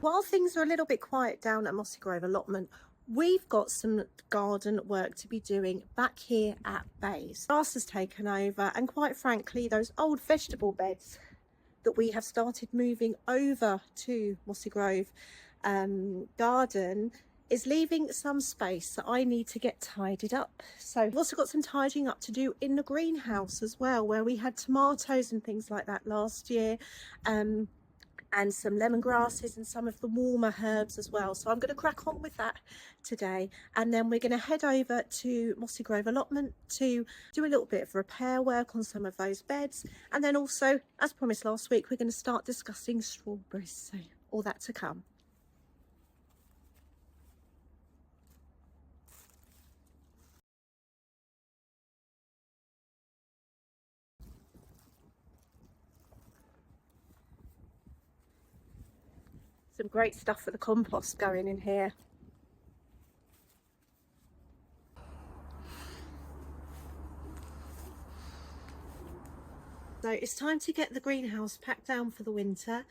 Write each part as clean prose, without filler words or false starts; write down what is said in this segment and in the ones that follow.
while things are a little bit quiet down at Mossy Grove Allotment, we've got some garden work to be doing back here at Bays. Grass has taken over, and quite frankly, those old vegetable beds that we have started moving over to Mossy Grove garden is leaving some space that I need to get tidied up. So I've also got some tidying up to do in the greenhouse as well, where we had tomatoes and things like that last year, and some lemongrasses and some of the warmer herbs as well. So I'm going to crack on with that today, and then we're going to head over to Mossy Grove Allotment to do a little bit of repair work on some of those beds, and then also, as promised last week, we're going to start discussing strawberries. So all that to come. Some great stuff for the compost going in here. So it's time to get the greenhouse packed down for the winter,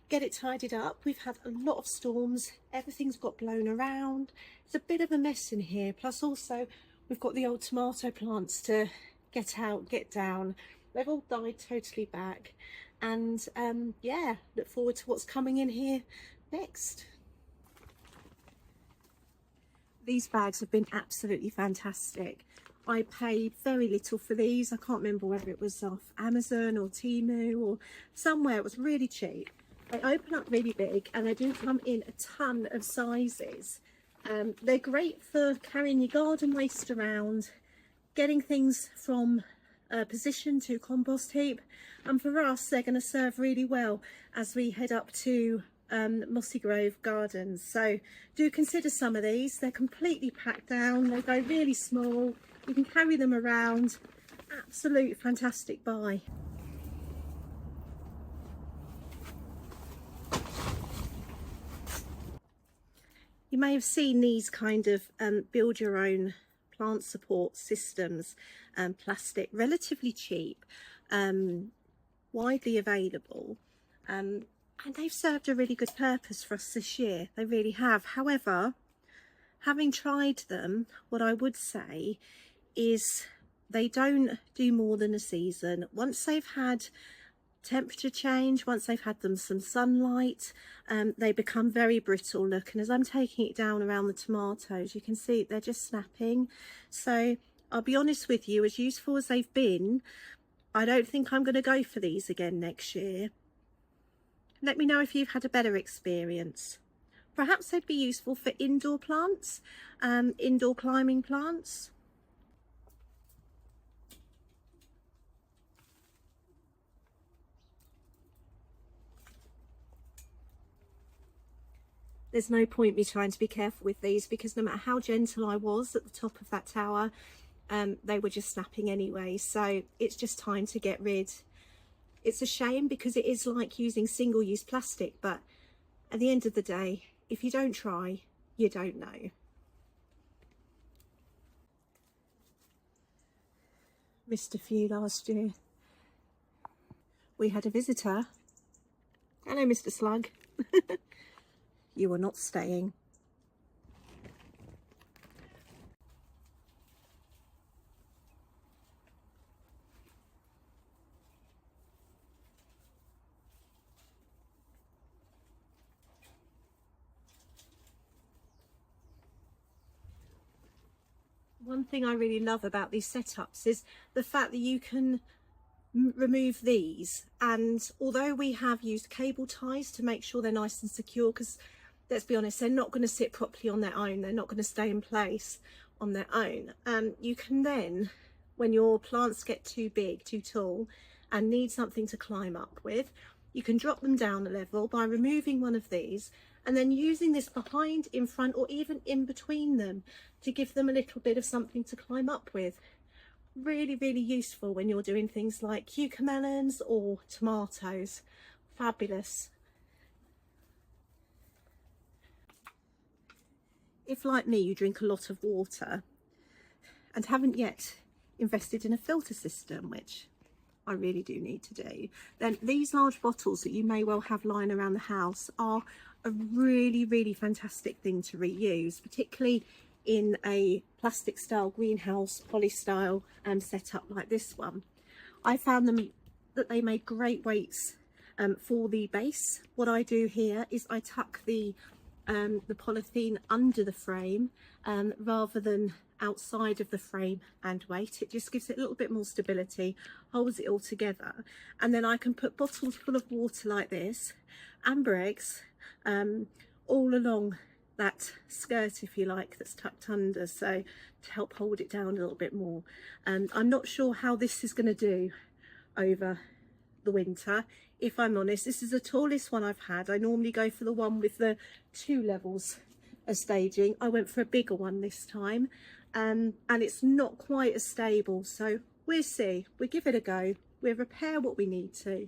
get it tidied up. We've had a lot of storms, everything's got blown around. It's a bit of a mess in here, plus also we've got the old tomato plants to get out, get down. They've all died totally back, and yeah, look forward to what's coming in here next. These bags have been absolutely fantastic. I paid very little for these. I can't remember whether it was off Amazon or Temu or somewhere. It was really cheap. They open up really big, and they do come in a ton of sizes. They're great for carrying your garden waste around, getting things from position to compost heap, and for us they're going to serve really well as we head up to Mossy Grove Gardens. So do consider some of these. They're completely packed down, they go really small, you can carry them around. Absolute fantastic buy. You may have seen these kind of build your own plant support systems, plastic, relatively cheap, widely available, and they've served a really good purpose for us this year. They really have. However, having tried them, what I would say is they don't do more than a season. Once they've had temperature change, once they've had them some sunlight, they become very brittle. Look, and as I'm taking it down around the tomatoes, you can see they're just snapping. So I'll be honest with you, as useful as they've been, I don't think I'm going to go for these again next year. Let me know if you've had a better experience. Perhaps they'd be useful for indoor plants, indoor climbing plants. There's no point me trying to be careful with these, because no matter how gentle I was at the top of that tower, they were just snapping anyway. So it's just time to get rid. It's a shame, because it is like using single-use plastic, but at the end of the day, if you don't try, you don't know. Missed a few last year. We had a visitor. Hello, Mr. Slug. You are not staying. One thing I really love about these setups is the fact that you can remove these, and although we have used cable ties to make sure they're nice and secure, because let's be honest, they're not going to sit properly on their own, they're not going to stay in place on their own, you can then, when your plants get too big, too tall, and need something to climb up with, you can drop them down a level by removing one of these, and then using this behind, in front, or even in between them to give them a little bit of something to climb up with. Really, really useful when you're doing things like cucamelons or tomatoes. Fabulous. If, like me, you drink a lot of water and haven't yet invested in a filter system, which I really do need to do, then these large bottles that you may well have lying around the house are a really fantastic thing to reuse, particularly in a plastic style greenhouse poly style setup like this one. I found them that they made great weights for the base. What I do here is I tuck the polythene under the frame rather than outside of the frame and weight. It just gives it a little bit more stability, holds it all together, and then I can put bottles full of water like this, amber eggs, all along that skirt, if you like, that's tucked under, so to help hold it down a little bit more. I'm not sure how this is going to do over the winter, if I'm honest. This is the tallest one I've had. I normally go for the one with the 2 levels of staging. I went for a bigger one this time, and it's not quite as stable, so we'll see. We'll give it a go, we'll repair what we need to,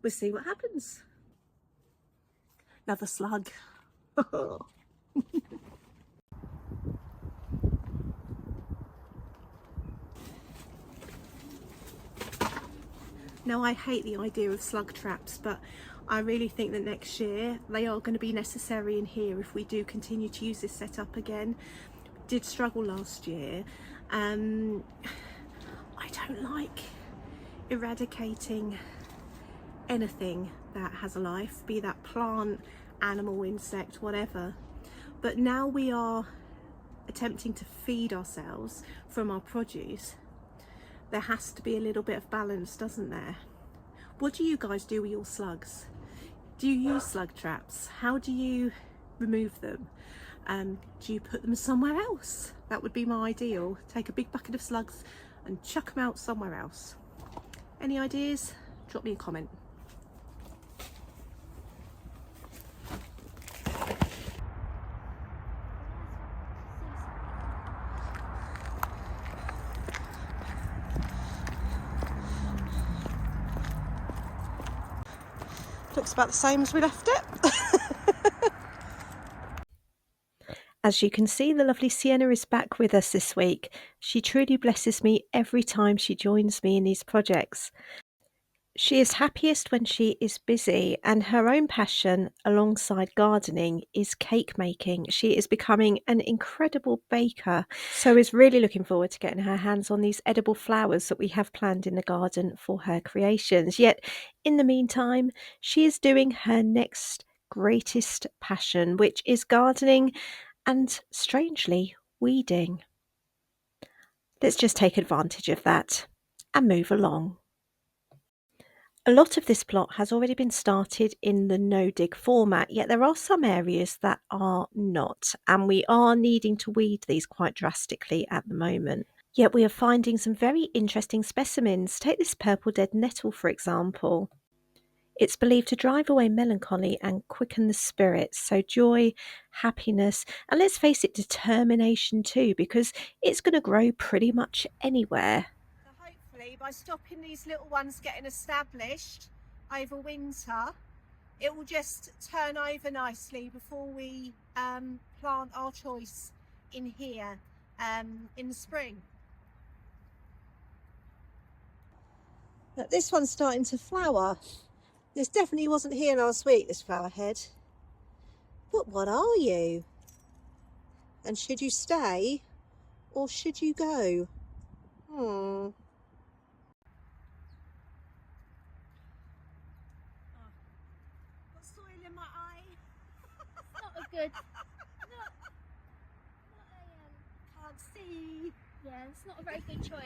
we'll see what happens. Another slug. Now, I hate the idea of slug traps, but I really think that next year they are going to be necessary in here if we do continue to use this setup again. Did struggle last year. I don't like eradicating anything that has a life, be that plant, animal, insect, whatever. But now we are attempting to feed ourselves from our produce. There has to be a little bit of balance, doesn't there? What do you guys do with your slugs? Do you use slug traps? How do you remove them? Do you put them somewhere else? That would be my ideal. Take a big bucket of slugs and chuck them out somewhere else. Any ideas? Drop me a comment. Looks about the same as we left it. As you can see, the lovely Sienna is back with us this week. She truly blesses me every time she joins me in these projects. She is happiest when she is busy, and her own passion alongside gardening is cake making. She is becoming an incredible baker, so is really looking forward to getting her hands on these edible flowers that we have planned in the garden for her creations. Yet in the meantime, she is doing her next greatest passion, which is gardening and, strangely, weeding. Let's just take advantage of that and move along. A lot of this plot has already been started in the no-dig format, yet there are some areas that are not, and we are needing to weed these quite drastically at the moment. Yet we are finding some very interesting specimens. Take this purple dead nettle, for example. It's believed to drive away melancholy and quicken the spirits, so joy, happiness, and let's face it, determination too, because it's going to grow pretty much anywhere. Hopefully, by stopping these little ones getting established over winter, it will just turn over nicely before we plant our choice in here in the spring. But this one's starting to flower. This definitely wasn't here last week, this flower head. But what are you? And should you stay or should you go? Good. Can't see. Yeah, it's not a very good choice.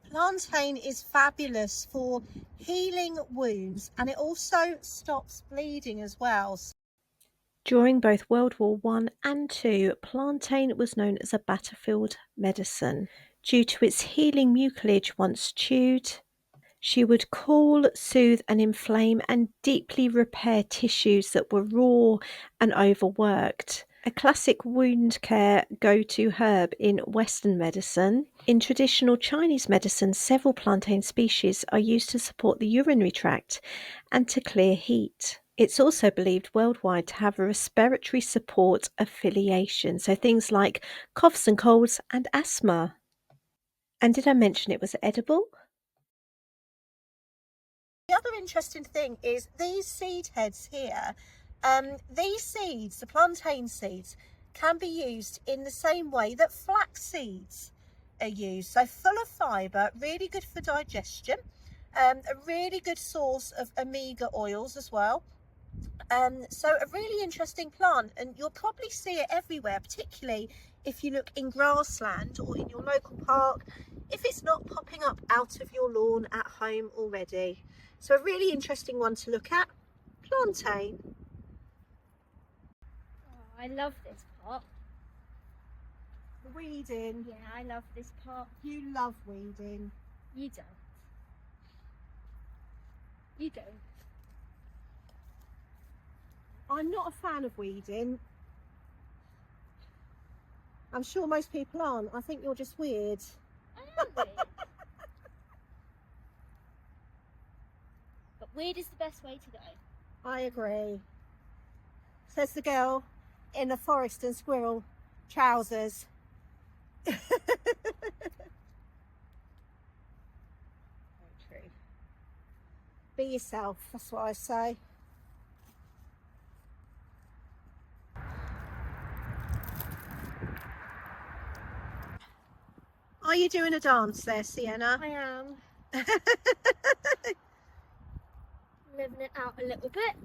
Plantain is fabulous for healing wounds, and it also stops bleeding as well. During both World War I and II, plantain was known as a battlefield medicine. Due to its healing mucilage once chewed, she would cool, soothe and inflame and deeply repair tissues that were raw and overworked. A classic wound care go-to herb in Western medicine. In traditional Chinese medicine, several plantain species are used to support the urinary tract and to clear heat. It's also believed worldwide to have a respiratory support affiliation, so things like coughs and colds and asthma. And did I mention it was edible? The other interesting thing is these seed heads here. These seeds, the plantain seeds, can be used in the same way that flax seeds are used. So full of fibre, really good for digestion, a really good source of omega oils as well. So a really interesting plant, and you'll probably see it everywhere, particularly if you look in grassland or in your local park, if it's not popping up out of your lawn at home already. So a really interesting one to look at, plantain. Oh, I love this part. The weeding. Yeah, I love this part. You love weeding. You don't. You don't. I'm not a fan of weeding. I'm sure most people aren't. I think you're just weird. I am weird. But weird is the best way to go. I agree. Says the girl in the forest and squirrel trousers. Very true. Be yourself, that's what I say. Are you doing a dance there, Sienna? I am. Living it out a little bit.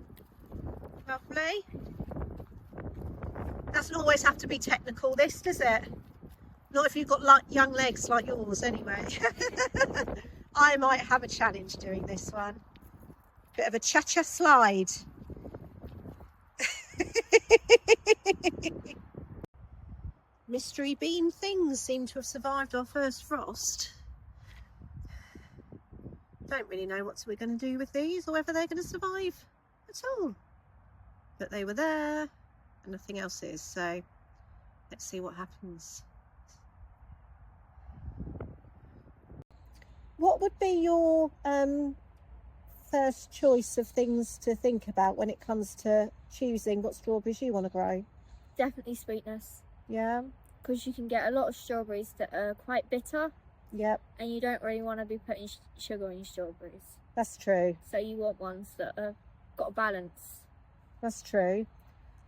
Lovely. Doesn't always have to be technical, this, does it? Not if you've got like young legs like yours, anyway. I might have a challenge doing this one. Bit of a cha-cha slide. Mystery bean things seem to have survived our first frost. Don't really know what we're going to do with these or whether they're going to survive at all. But they were there and nothing else is, so let's see what happens. What would be your first choice of things to think about when it comes to choosing what strawberries you want to grow? Definitely sweetness. Yeah? Because you can get a lot of strawberries that are quite bitter. Yep. And you don't really want to be putting sugar in your strawberries. That's true. So you want ones that have got a balance. That's true.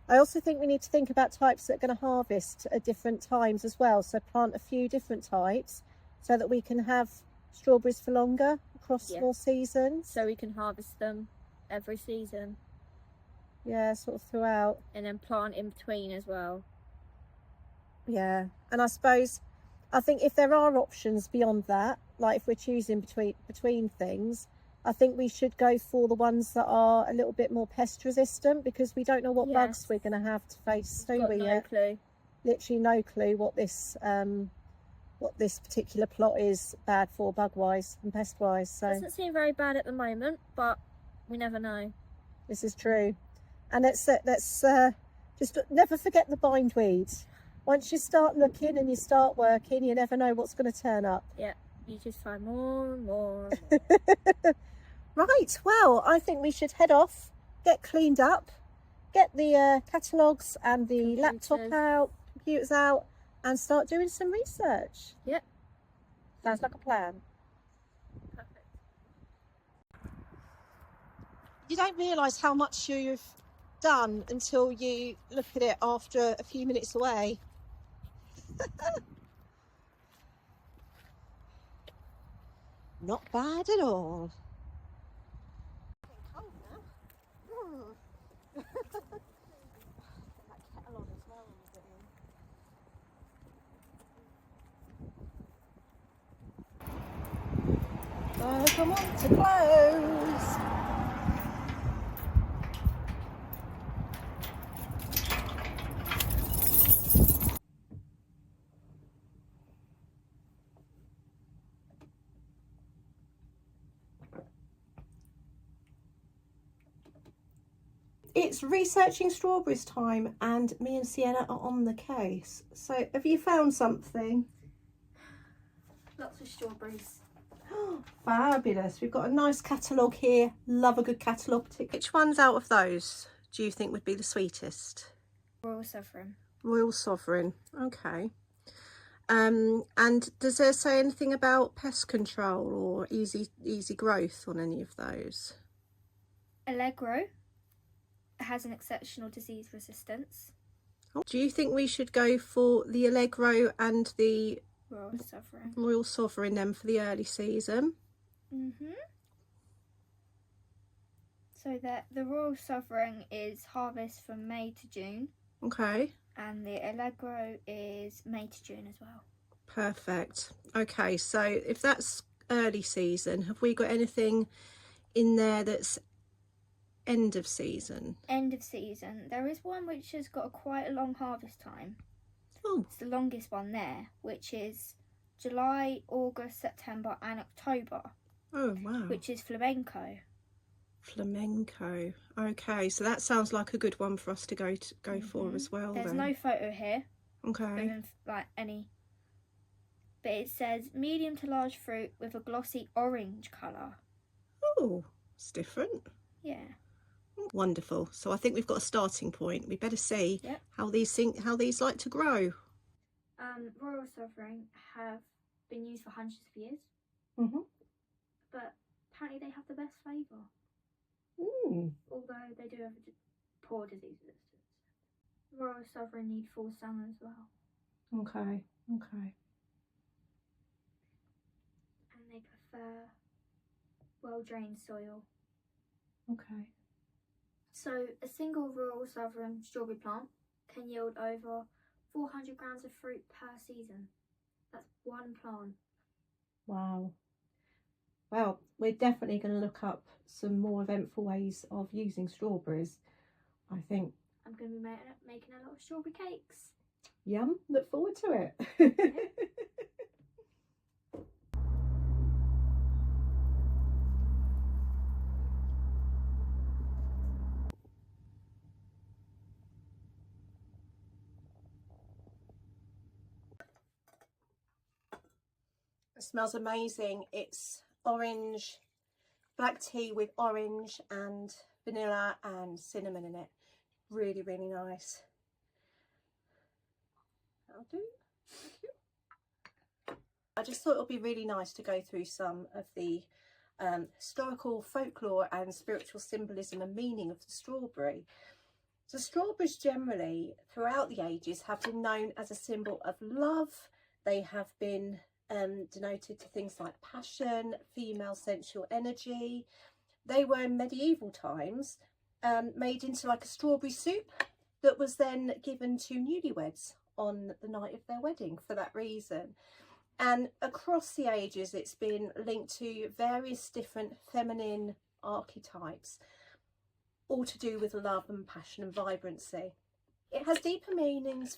I also think we need to think about types that are going to harvest at different times as well. So plant a few different types so that we can have strawberries for longer across more seasons. So we can harvest them every season. Yeah, sort of throughout. And then plant in between as well. Yeah, and I suppose, I think if there are options beyond that, like if we're choosing between things, I think we should go for the ones that are a little bit more pest resistant, because we don't know what bugs we're going to have to face, do we? No clue. Literally no clue what this particular plot is bad for, bug wise and pest wise. So Doesn't seem very bad at the moment, but we never know. This is true. And let's just never forget the bindweed. Once you start looking and you start working, you never know what's going to turn up. Yeah, you just find more and more. Right, well, I think we should head off, get cleaned up, get the catalogues and the laptop out, computers out, and start doing some research. Yep. Sounds like a plan. Perfect. You don't realise how much you've done until you look at it after a few minutes away. Not bad at all. Come on to close. It's researching strawberries time, and me and Sienna are on the case. So have you found something? Lots of strawberries. Fabulous. We've got a nice catalogue here. Love a good catalogue. Which ones out of those do you think would be the sweetest? Royal Sovereign. Royal Sovereign. Okay. And does there say anything about pest control or easy growth on any of those? Allegro has an exceptional disease resistance. Do you think we should go for the Allegro and the Royal Sovereign then for the early season? So that the Royal Sovereign is harvest from May to June. Okay. And the Allegro is May to June as well. Perfect. Okay, so if that's early season, have we got anything in there that's end of season? End of season. There is one which has got quite a long harvest time. Oh. It's the longest one there, which is July, August, September and October. Oh, wow. Which is Flamenco. Flamenco. Okay, so that sounds like a good one for us to go for as well. There's then. no photo here. Okay. Like any. But it says medium to large fruit with a glossy orange colour. Oh, it's different. Yeah. Wonderful. So I think we've got a starting point. We better see Yep. how these like to grow. Royal Sovereign have been used for hundreds of years. But apparently they have the best flavour. Although they do have a poor disease resistance. Royal Sovereign need full sun as well. Okay. And they prefer well-drained soil. Okay. So a single Royal Sovereign strawberry plant can yield over 400 grams of fruit per season. That's one plant. Wow. Well, we're definitely going to look up some more eventful ways of using strawberries, I think. I'm going to be making a lot of strawberry cakes. Yum. Look forward to it. It smells amazing. It's orange, black tea with orange and vanilla and cinnamon in it. Really, really nice. That'll do. Thank you. I just thought it would be really nice to go through some of the historical folklore and spiritual symbolism and meaning of the strawberry. So strawberries generally throughout the ages have been known as a symbol of love. They have been denoted to things like passion, female sensual energy. They were in medieval times made into like a strawberry soup that was then given to newlyweds on the night of their wedding for that reason. And across the ages it's been linked to various different feminine archetypes, all to do with love and passion and vibrancy. It has deeper meanings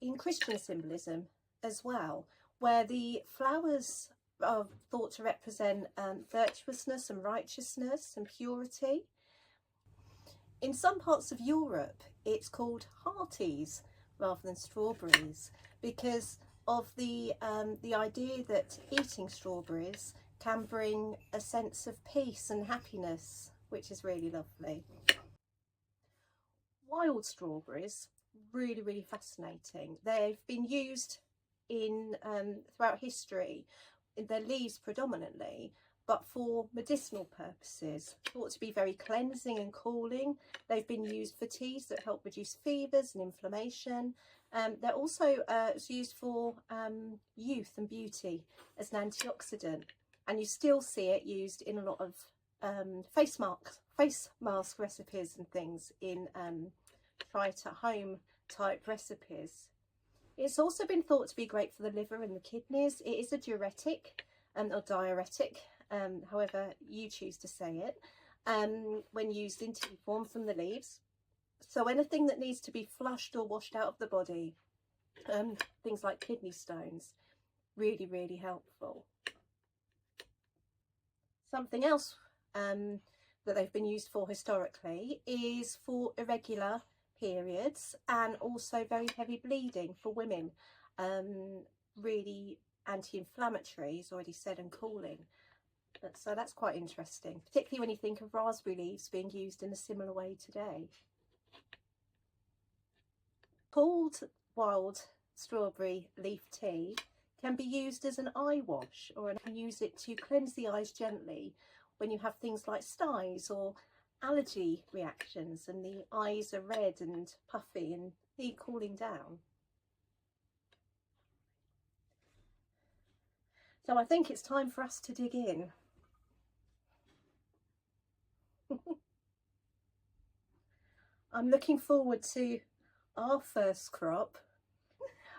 in Christian symbolism as well, where the flowers are thought to represent virtuousness and righteousness and purity. In some parts of Europe it's called hearties rather than strawberries because of the idea that eating strawberries can bring a sense of peace and happiness, which is really lovely. Wild strawberries, really, really fascinating. They've been used in throughout history, in their leaves predominantly, but for medicinal purposes, thought to be very cleansing and cooling. They've been used for teas that help reduce fevers and inflammation. They're also used for youth and beauty as an antioxidant, and you still see it used in a lot of face mask recipes and things in try it at home type recipes. It's also been thought to be great for the liver and the kidneys. It is a diuretic or diuretic, however you choose to say it, when used in tea form from the leaves. So anything that needs to be flushed or washed out of the body, things like kidney stones, really, really helpful. Something else that they've been used for historically is for irregular periods and also very heavy bleeding for women. Really anti-inflammatory, as already said, and cooling. So that's quite interesting, particularly when you think of raspberry leaves being used in a similar way today. Pulled wild strawberry leaf tea can be used as an eye wash, or you can use it to cleanse the eyes gently when you have things like styes or allergy reactions and the eyes are red and puffy and need cooling down. So I think it's time for us to dig in. I'm looking forward to our first crop,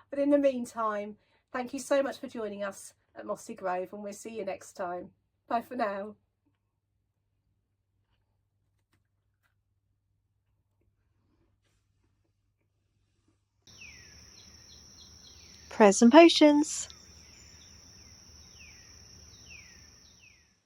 but in the meantime, thank you so much for joining us at Mossy Grove, and we'll see you next time. Bye for now. Prayers and potions.